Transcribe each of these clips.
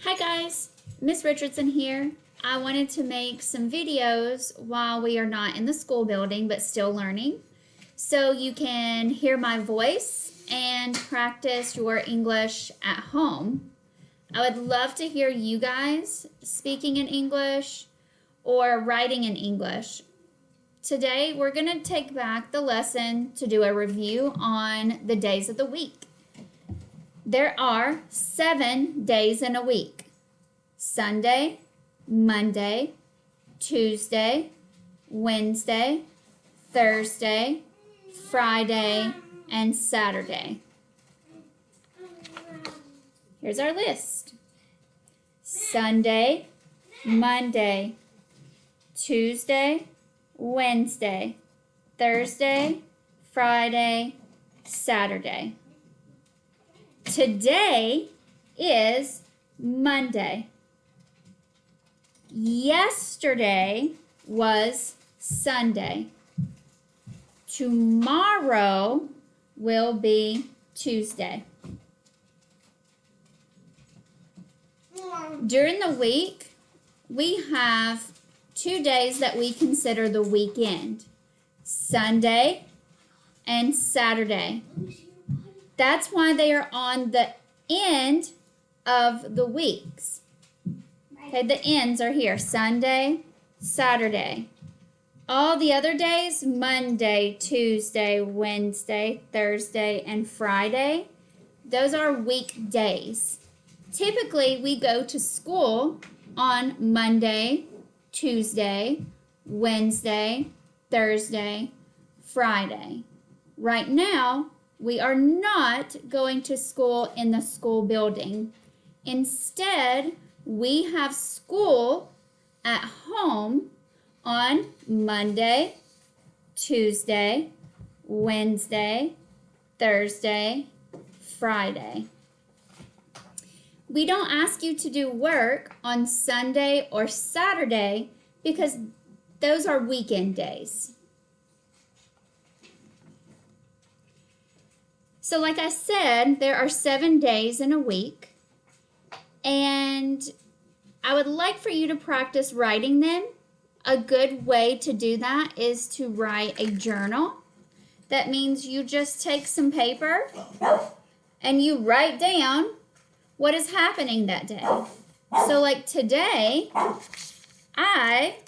Hi guys, Miss Richardson here. I wanted to make some videos while we are not in the school building but still learning, so you can hear my voice and practice your English at home. I would love to hear you guys speaking in English or writing in English. Today we're going to take back the lesson to do a review on the days of the week. There are 7 days in a week: Sunday, Monday, Tuesday, Wednesday, Thursday, Friday, and Saturday. Here's our list: Sunday, Monday, Tuesday, Wednesday, Thursday, Friday, Saturday. Today is Monday. Yesterday was Sunday. Tomorrow will be Tuesday. During the week, we have 2 days that we consider the weekend: Sunday and Saturday. That's why they are on the end of the weeks. Okay, the ends are here: Sunday, Saturday. All the other days, Monday, Tuesday, Wednesday, Thursday, and Friday, those are weekdays. Typically, we go to school on Monday, Tuesday, Wednesday, Thursday, Friday. Right now, we are not going to school in the school building. Instead, we have school at home on Monday, Tuesday, Wednesday, Thursday, Friday. We don't ask you to do work on Sunday or Saturday because those are weekend days. So like I said, there are 7 days in a week, and I would like for you to practice writing them. A good way to do that is to write a journal. That means you just take some paper and you write down what is happening that day. So like today, I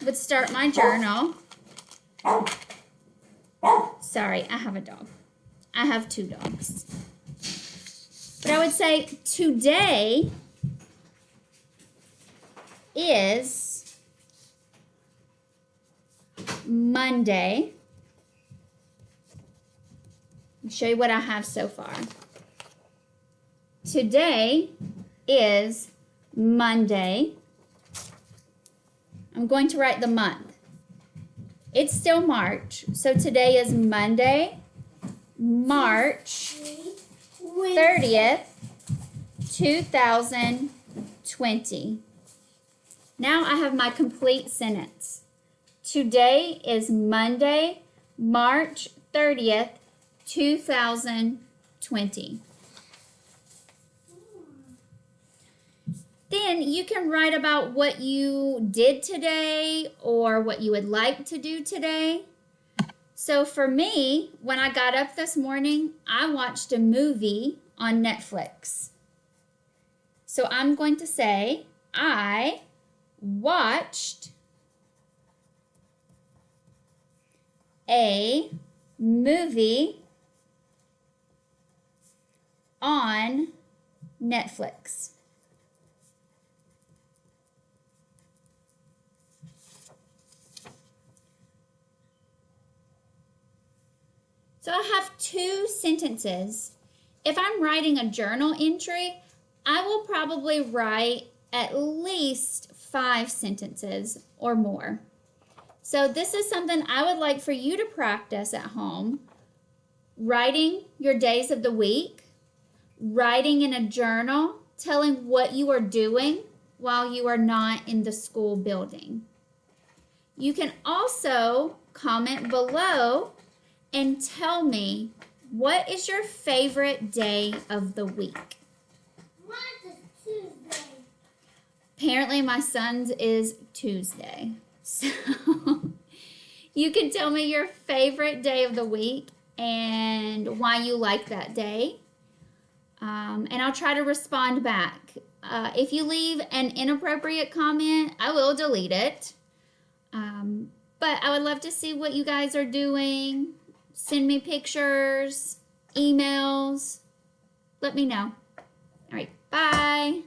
would start my journal. Sorry, I have a dog. I have 2 dogs. But I would say today is Monday. I'll show you what I have so far. Today is Monday. I'm going to write the month. It's still March, so today is Monday, March 30th, 2020. Now I have my complete sentence. Today is Monday, March 30th, 2020. Then you can write about what you did today or what you would like to do today. So for me, when I got up this morning, I watched a movie on Netflix. So I'm going to say, I watched a movie on Netflix. So I have 2 sentences. If I'm writing a journal entry, I will probably write at least 5 sentences or more. So this is something I would like for you to practice at home. Writing your days of the week, writing in a journal, telling what you are doing while you are not in the school building. You can also comment below and tell me, what is your favorite day of the week? Mine's Tuesday. Apparently my son's is Tuesday. So you can tell me your favorite day of the week and why you like that day. And I'll try to respond back. If you leave an inappropriate comment, I will delete it. But I would love to see what you guys are doing. Send me pictures, emails. Let me know. All right, bye.